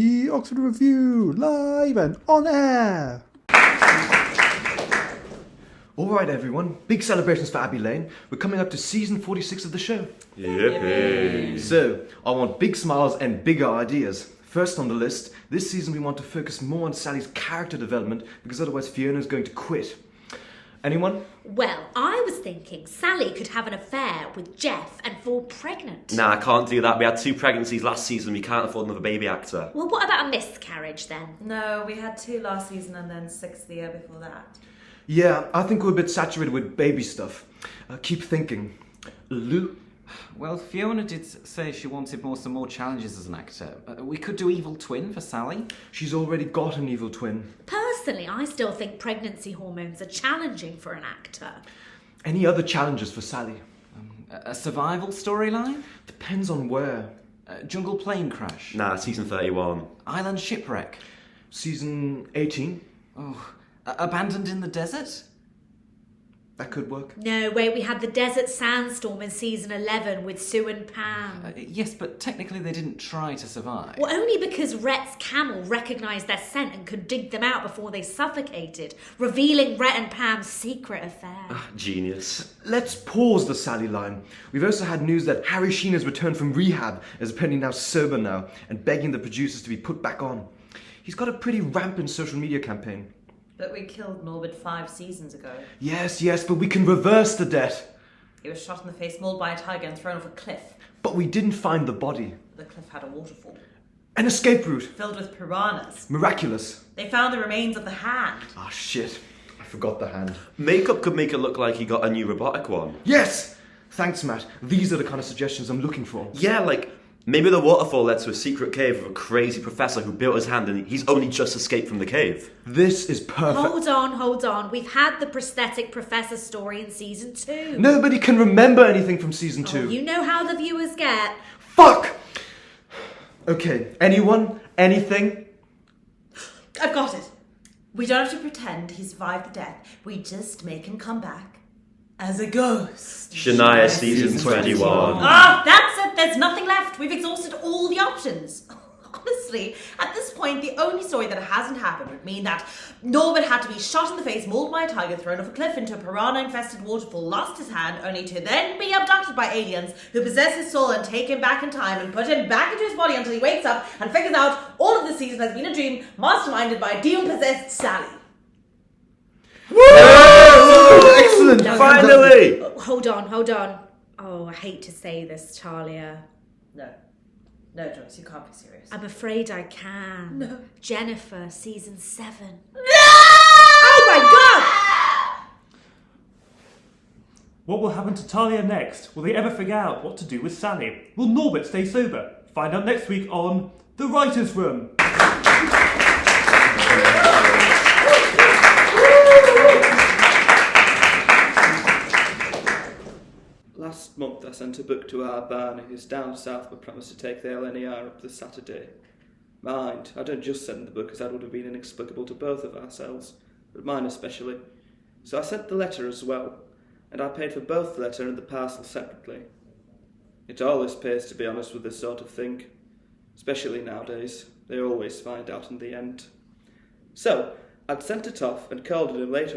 The Oxford Revue, live and on air. Alright everyone, big celebrations for Abbey Lane. We're coming up to season 46 of the show. Yippee! So, I want big smiles and bigger ideas. First on the list, this season we want to focus more on Sally's character development because otherwise Fiona's going to quit. Anyone? Well, I was thinking Sally could have an affair with Jeff and fall pregnant. Nah, I can't do that. We had 2 pregnancies last season. We can't afford another baby actor. Well, what about a miscarriage then? No, we had 2 last season and then 6 the year before that. Yeah, I think we're a bit saturated with baby stuff. Keep thinking. Lou? Well, Fiona did say she wanted some more challenges as an actor. We could do Evil Twin for Sally. She's already got an evil twin. Personally, I still think pregnancy hormones are challenging for an actor. Any other challenges for Sally? A survival storyline? Depends on where. Jungle plane crash? Nah, season 31. Island shipwreck? Season 18? Oh, abandoned in the desert? That could work. No, wait, we had the desert sandstorm in season 11 with Sue and Pam. Yes, but technically they didn't try to survive. Well, only because Rhett's camel recognised their scent and could dig them out before they suffocated, revealing Rhett and Pam's secret affair. Genius. Let's pause the Sally line. We've also had news that Harry Sheen has returned from rehab, is apparently now sober now, and begging the producers to be put back on. He's got a pretty rampant social media campaign. But we killed Norbert 5 seasons ago. Yes, but we can reverse the debt. He was shot in the face, mauled by a tiger and thrown off a cliff. But we didn't find the body. The cliff had a waterfall. An escape route. Filled with piranhas. Miraculous. They found the remains of the hand. Ah, shit. I forgot the hand. Makeup could make it look like he got a new robotic one. Yes! Thanks, Matt. These are the kind of suggestions I'm looking for. Yeah, like, maybe the waterfall led to a secret cave of a crazy professor who built his hand and he's only just escaped from the cave. This is perfect. Hold on. We've had the prosthetic professor story in season 2. Nobody can remember anything from season 2. You know how the viewers get. Fuck! Okay, anyone? Anything? I've got it. We don't have to pretend he survived the death. We just make him come back as a ghost. Shania season 21. Ah, that's it. There's nothing left. We've exhausted all the options. Honestly, at this point, the only story that hasn't happened would mean that Norbert had to be shot in the face, mauled by a tiger, thrown off a cliff into a piranha-infested waterfall, lost his hand, only to then be abducted by aliens who possess his soul and take him back in time and put him back into his body until he wakes up and figures out all of this season has been a dream masterminded by a demon-possessed Sally. Excellent! Finally! Hold on. Oh, I hate to say this, Talia. No, Joyce, you can't be serious. I'm afraid I can. No. Jennifer, season 7. No! Oh my god! What will happen to Talia next? Will they ever figure out what to do with Sally? Will Norbert stay sober? Find out next week on The Writer's Room. Last month I sent a book to our Barney, who's down south but promised to take the LNER up this Saturday. Mind, I don't just send the book as that would have been inexplicable to both of ourselves, but mine especially. So I sent the letter as well, and I paid for both the letter and the parcel separately. It always pays to be honest with this sort of thing, especially nowadays. They always find out in the end. So, I'd sent it off and called him late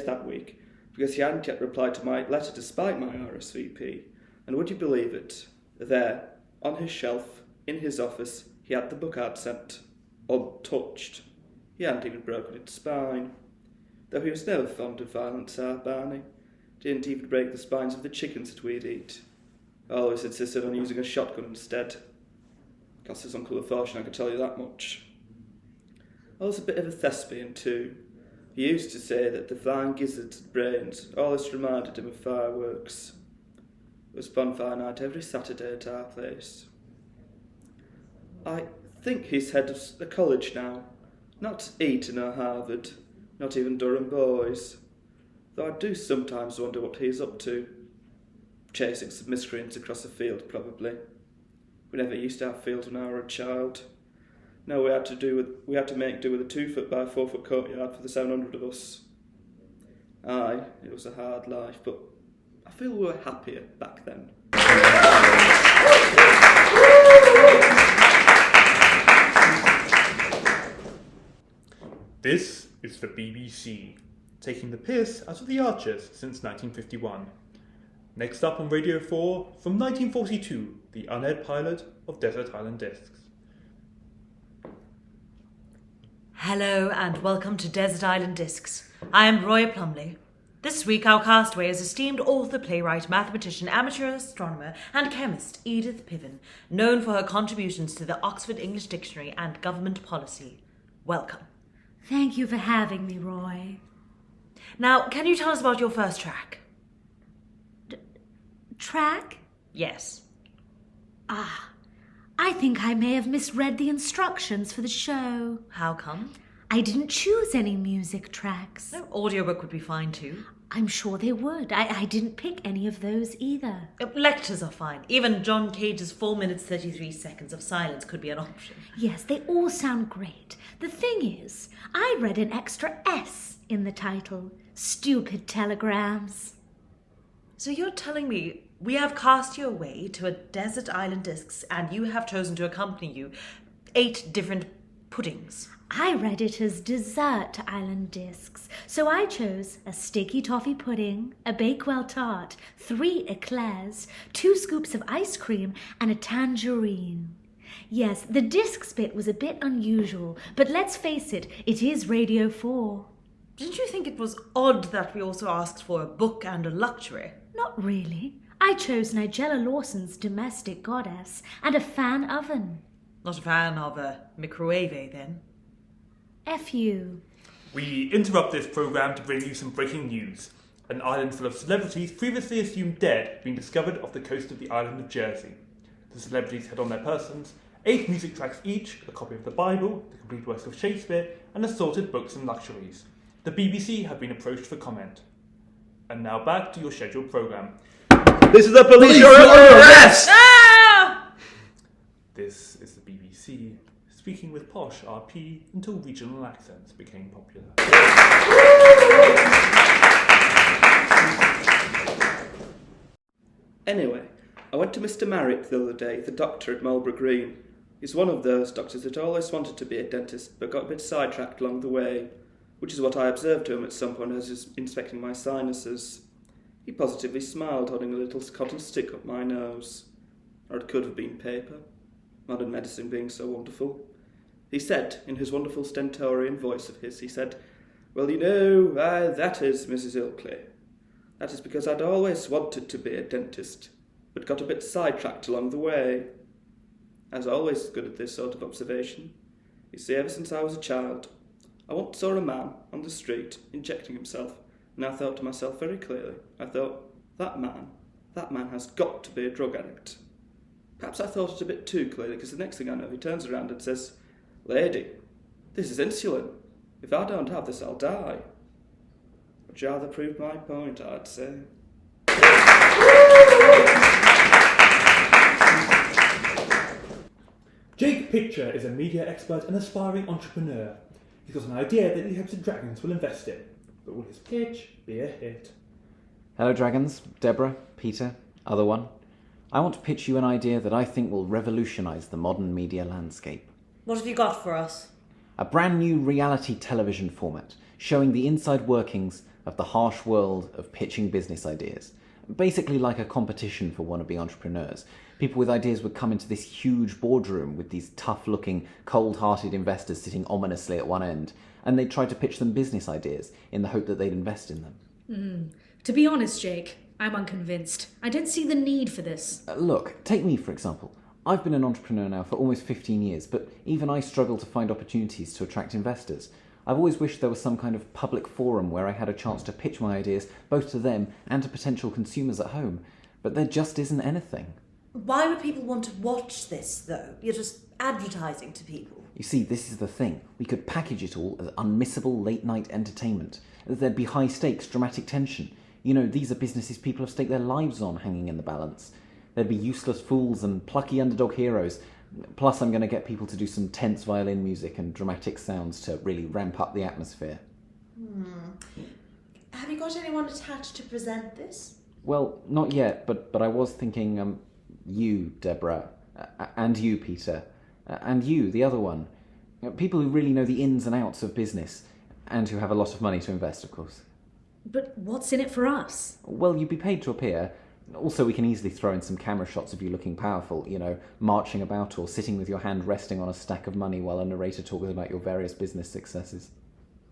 that week, because he hadn't yet replied to my letter despite my RSVP. And would you believe it? There, on his shelf, in his office, he had the book I'd sent, untouched. He hadn't even broken its spine. Though he was never fond of violence, our Barney. Didn't even break the spines of the chickens that we'd eat. Always insisted on using a shotgun instead. Cost his uncle a fortune, I can tell you that much. I was a bit of a thespian too. He used to say that the flying gizzards and brains always reminded him of fireworks. It was bonfire night every Saturday at our place. I think he's head of the college now. Not Eton or Harvard, not even Durham boys. Though I do sometimes wonder what he's up to. Chasing some miscreants across a field, probably. We never used to have fields when I were a child. No, we had to make do with a 2-foot by 4-foot courtyard for the 700 of us. Aye, it was a hard life, but I feel we were happier back then. This is the BBC, taking the piss out of the Archers since 1951. Next up on Radio 4, from 1942, the unaired pilot of Desert Island Discs. Hello and welcome to Desert Island Discs. I am Roy Plumley. This week our castaway is esteemed author, playwright, mathematician, amateur astronomer and chemist Edith Piven, known for her contributions to the Oxford English Dictionary and government policy. Welcome. Thank you for having me, Roy. Now, can you tell us about your first track? Track? Yes. I think I may have misread the instructions for the show. How come? I didn't choose any music tracks. No, audiobook would be fine too. I'm sure they would. I didn't pick any of those either. Lectures are fine. Even John Cage's 4 minutes 33 seconds of silence could be an option. Yes, they all sound great. The thing is, I read an extra S in the title. Stupid telegrams. So you're telling me we have cast you away to a Desert Island Discs and you have chosen to accompany you 8 different puddings? I read it as Dessert Island Discs, so I chose a sticky toffee pudding, a Bakewell tart, 3 eclairs, 2 scoops of ice cream, and a tangerine. Yes, the discs bit was a bit unusual, but let's face it, it is Radio 4. Didn't you think it was odd that we also asked for a book and a luxury? Not really. I chose Nigella Lawson's Domestic Goddess and a fan oven. Not a fan of a microwave, then? F you. We interrupt this programme to bring you some breaking news. An island full of celebrities previously assumed dead has been discovered off the coast of the island of Jersey. The celebrities had on their persons 8 music tracks each, a copy of the Bible, the complete works of Shakespeare, and assorted books and luxuries. The BBC have been approached for comment. And now back to your scheduled programme. This is the police! You're under arrest! Ah! This is the BBC, speaking with posh RP until regional accents became popular. Anyway, I went to Mr. Marriott the other day, the doctor at Marlborough Green. He's one of those doctors that always wanted to be a dentist but got a bit sidetracked along the way, which is what I observed to him at some point as he was inspecting my sinuses. He positively smiled, holding a little cotton stick up my nose. Or it could have been paper, modern medicine being so wonderful. He said, in his wonderful stentorian voice of his, he said, "Well, you know, that is, Mrs. Ilkley. That is because I'd always wanted to be a dentist, but got a bit sidetracked along the way." I was always good at this sort of observation. You see, ever since I was a child, I once saw a man on the street injecting himself, and I thought to myself very clearly, I thought, that man has got to be a drug addict. Perhaps I thought it a bit too clearly, because the next thing I know, he turns around and says, "Lady, this is insulin. If I don't have this, I'll die." Which rather proved my point, I'd say. Jake Picture is a media expert and aspiring entrepreneur. He's got an idea that he hopes the Dragons will invest in. But will his pitch be a hit? Hello, Dragons. Deborah, Peter, other one. I want to pitch you an idea that I think will revolutionise the modern media landscape. What have you got for us? A brand new reality television format showing the inside workings of the harsh world of pitching business ideas. Basically like a competition for wannabe entrepreneurs. People with ideas would come into this huge boardroom with these tough-looking, cold-hearted investors sitting ominously at one end, and they'd try to pitch them business ideas in the hope that they'd invest in them. To be honest, Jake, I'm unconvinced. I don't see the need for this. Look, take me for example. I've been an entrepreneur now for almost 15 years, but even I struggle to find opportunities to attract investors. I've always wished there was some kind of public forum where I had a chance to pitch my ideas both to them and to potential consumers at home, but there just isn't anything. Why would people want to watch this, though? You're just advertising to people. You see, this is the thing. We could package it all as unmissable late-night entertainment. There'd be high-stakes, dramatic tension. You know, these are businesses people have staked their lives on hanging in the balance. There'd be useless fools and plucky underdog heroes. Plus, I'm going to get people to do some tense violin music and dramatic sounds to really ramp up the atmosphere. Have you got anyone attached to present this? Well, not yet, but I was thinking, you, Deborah, and you, Peter, and you, the other one. People who really know the ins and outs of business. And who have a lot of money to invest, of course. But what's in it for us? Well, you'd be paid to appear. Also, we can easily throw in some camera shots of you looking powerful, marching about or sitting with your hand resting on a stack of money while a narrator talks about your various business successes.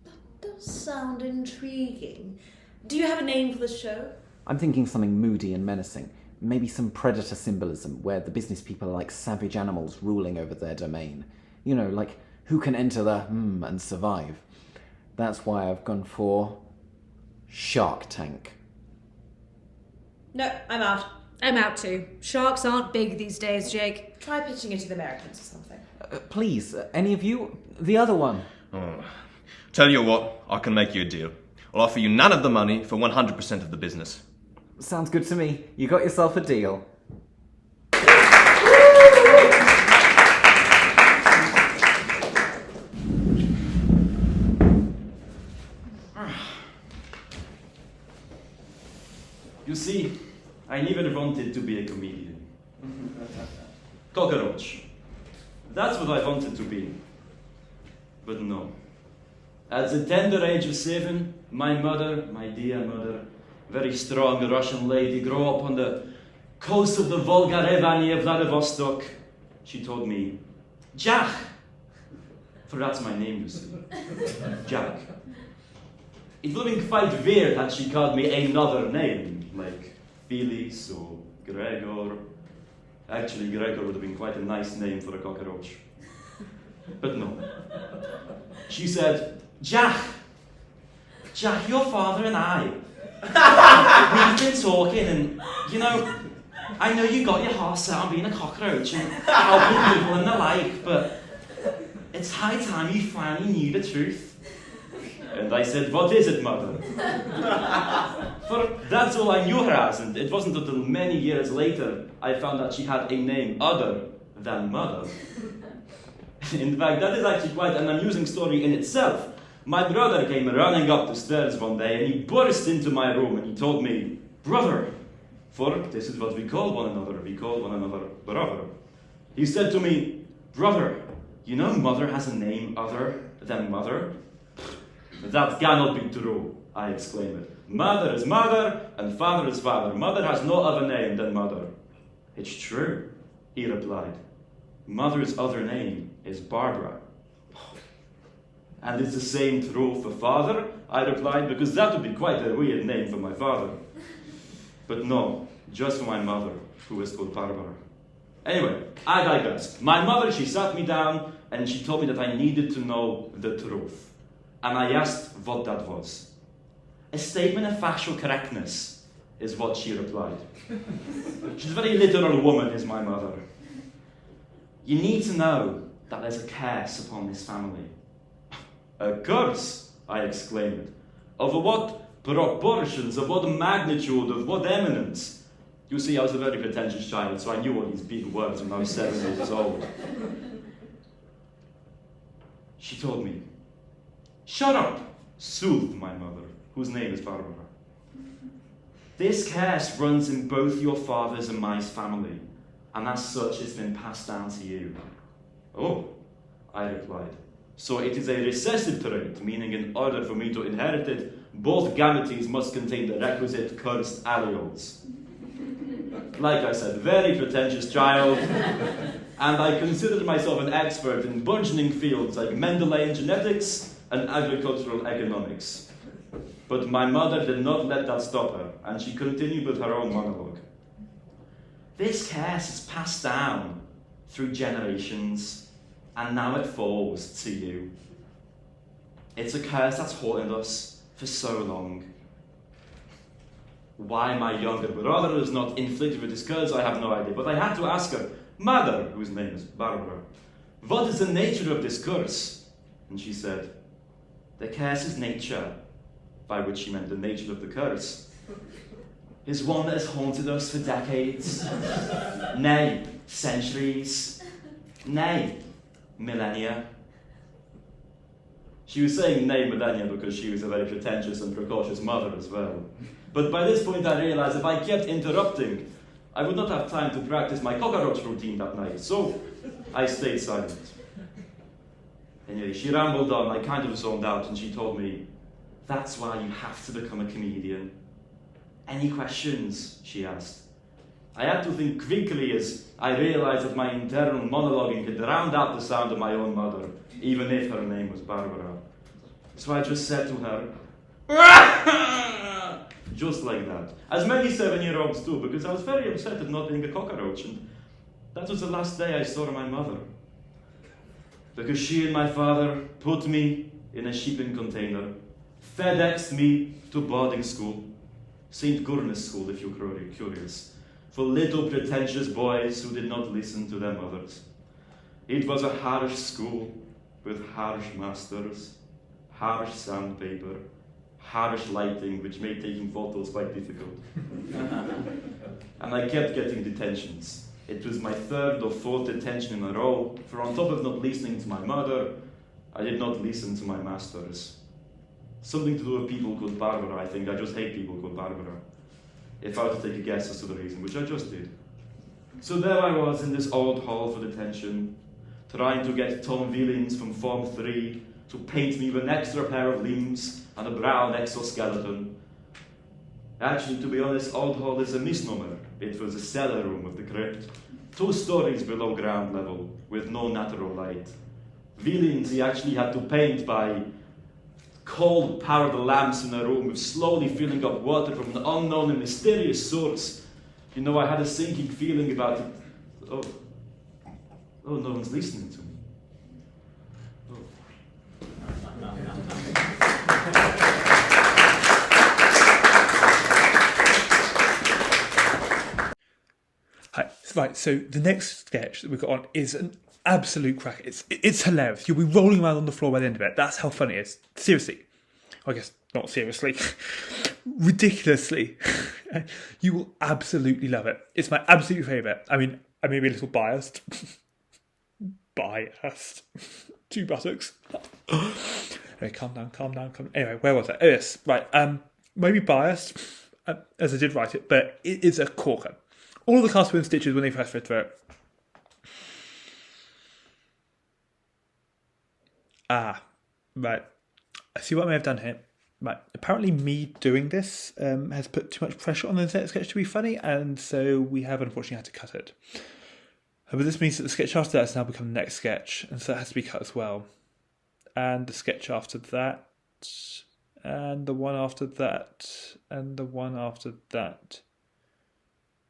That does sound intriguing. Do you have a name for the show? I'm thinking something moody and menacing. Maybe some predator symbolism, where the business people are like savage animals ruling over their domain. Like who can enter the and survive. That's why I've gone for Shark Tank. No, I'm out. I'm out too. Sharks aren't big these days, Jake. Try pitching it to the Americans or something. Please, any of you? The other one. Oh. Tell you what, I can make you a deal. I'll offer you none of the money for 100% of the business. Sounds good to me. You got yourself a deal. You see, I never wanted to be a comedian. Cockroach. That's what I wanted to be. But no. At the tender age of 7, my mother, my dear mother, very strong Russian lady, grew up on the coast of the Volga River near Vladivostok. She told me, Jack, for that's my name, you see. Jack. It would have been quite weird had she called me another name, like Felix or Gregor. Actually, Gregor would have been quite a nice name for a cockroach. But no. She said, Jack, your father and I, we've been talking and, I know you got your heart set on being a cockroach and helping people and the like, but it's high time you finally knew the truth. And I said, what is it, mother? For that's all I knew her as, and it wasn't until many years later I found that she had a name other than mother. In fact, that is actually quite an amusing story in itself. My brother came running up the stairs one day and he burst into my room and he told me, brother, for this is what we call one another, we call one another brother. He said to me, brother, mother has a name other than mother? That cannot be true, I exclaimed. Mother is mother and father is father. Mother has no other name than mother. It's true, he replied. Mother's other name is Barbara. And is the same true for father? I replied, because that would be quite a weird name for my father. But no, just for my mother, who is called Barbara. Anyway, I digress. My mother, she sat me down and she told me that I needed to know the truth. And I asked what that was. A statement of factual correctness is what she replied. She's a very literal woman, is my mother. You need to know that there's a curse upon this family. A curse? I exclaimed. Of what proportions, of what magnitude, of what eminence? You see, I was a very pretentious child, so I knew all these big words when I was 7 years old. She told me, shut up, soothed my mother, whose name is Barbara. This curse runs in both your father's and my family, and as such it's been passed down to you. Oh, I replied. So it is a recessive trait, meaning in order for me to inherit it, both gametes must contain the requisite cursed alleles. Like I said, very pretentious child, and I considered myself an expert in burgeoning fields like Mendelian genetics and agricultural economics. But my mother did not let that stop her, and she continued with her own monologue. This curse is passed down through generations, and now it falls to you. It's a curse that's haunted us for so long. Why my younger brother is not inflicted with this curse, I have no idea, but I had to ask her, Mother, whose name is Barbara, what is the nature of this curse? And she said, the curse is nature, by which she meant the nature of the curse, is one that has haunted us for decades, nay, centuries, nay, millennia. She was saying nay millennia because she was a very pretentious and precocious mother as well. But by this point I realized if I kept interrupting, I would not have time to practice my cockroach routine that night, so I stayed silent. Anyway, she rambled on, I kind of zoned out, and she told me, "That's why you have to become a comedian." "Any questions?" she asked. I had to think quickly as I realized that my internal monologuing had drowned out the sound of my own mother, even if her name was Barbara. So I just said to her, just like that, as many 7-year-olds do, because I was very upset at not being a cockroach, and that was the last day I saw my mother. Because she and my father put me in a shipping container, FedExed me to boarding school, St. Gurna's School if you're curious, for little pretentious boys who did not listen to their mothers. It was a harsh school with harsh masters, harsh sandpaper, harsh lighting, which made taking photos quite difficult. And I kept getting detentions. It was my 3rd or 4th detention in a row, for on top of not listening to my mother, I did not listen to my masters. Something to do with people called Barbara, I think. I just hate people called Barbara. If I were to take a guess as to the reason, which I just did. So there I was in this old hall for detention, trying to get Tom Willings from Form 3 to paint me with an extra pair of limbs and a brown exoskeleton. Actually, to be honest, Old Hall is a misnomer. It was a cellar room of the crypt, 2 stories below ground level, with no natural light. Willings he actually had to paint by coal-powered lamps in a room with slowly filling up water from an unknown and mysterious source. You know, I had a sinking feeling about it. Oh, no one's listening to me. Hi. Right, so the next sketch that we've got on is an absolute crack. It's hilarious. You'll be rolling around on the floor by the end of it. That's how funny it is. Seriously. I guess not seriously. Ridiculously. You will absolutely love it. It's my absolute favourite. I mean, I may be a little biased. Biased. 2 buttocks. Anyway, calm down. Anyway, where was I? Oh, yes. Right. Maybe biased, as I did write it, but it is a corker. All the cast were in stitches when they first read through it. Right. I see what I may have done here. Right. Apparently me doing this has put too much pressure on the next sketch to be funny, and so we have unfortunately had to cut it. But this means that the sketch after that has now become the next sketch, and so that has to be cut as well. And the sketch after that, and the one after that, and the one after that.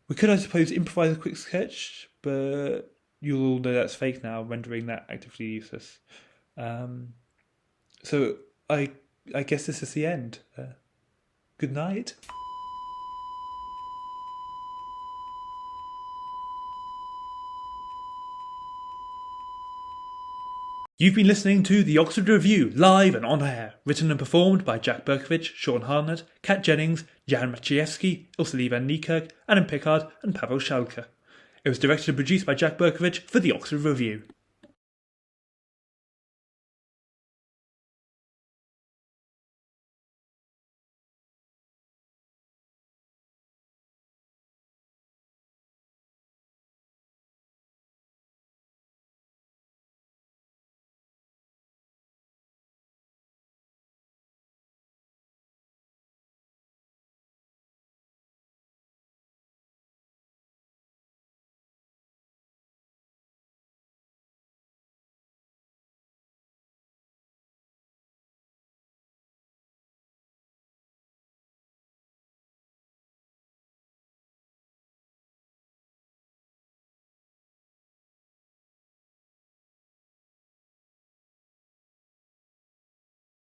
We could, I suppose, improvise a quick sketch, but you'll all know that's fake now, rendering that actively useless. So I guess this is the end. Good night. You've been listening to the Oxford Revue, live and on air, written and performed by Jack Berkovich, Sean Harnett, Kat Jennings, Jan Maciejewski, Ilse van Niekerk, Adam Pickard and Pavel Schalke. It was directed and produced by Jack Berkovich for the Oxford Revue.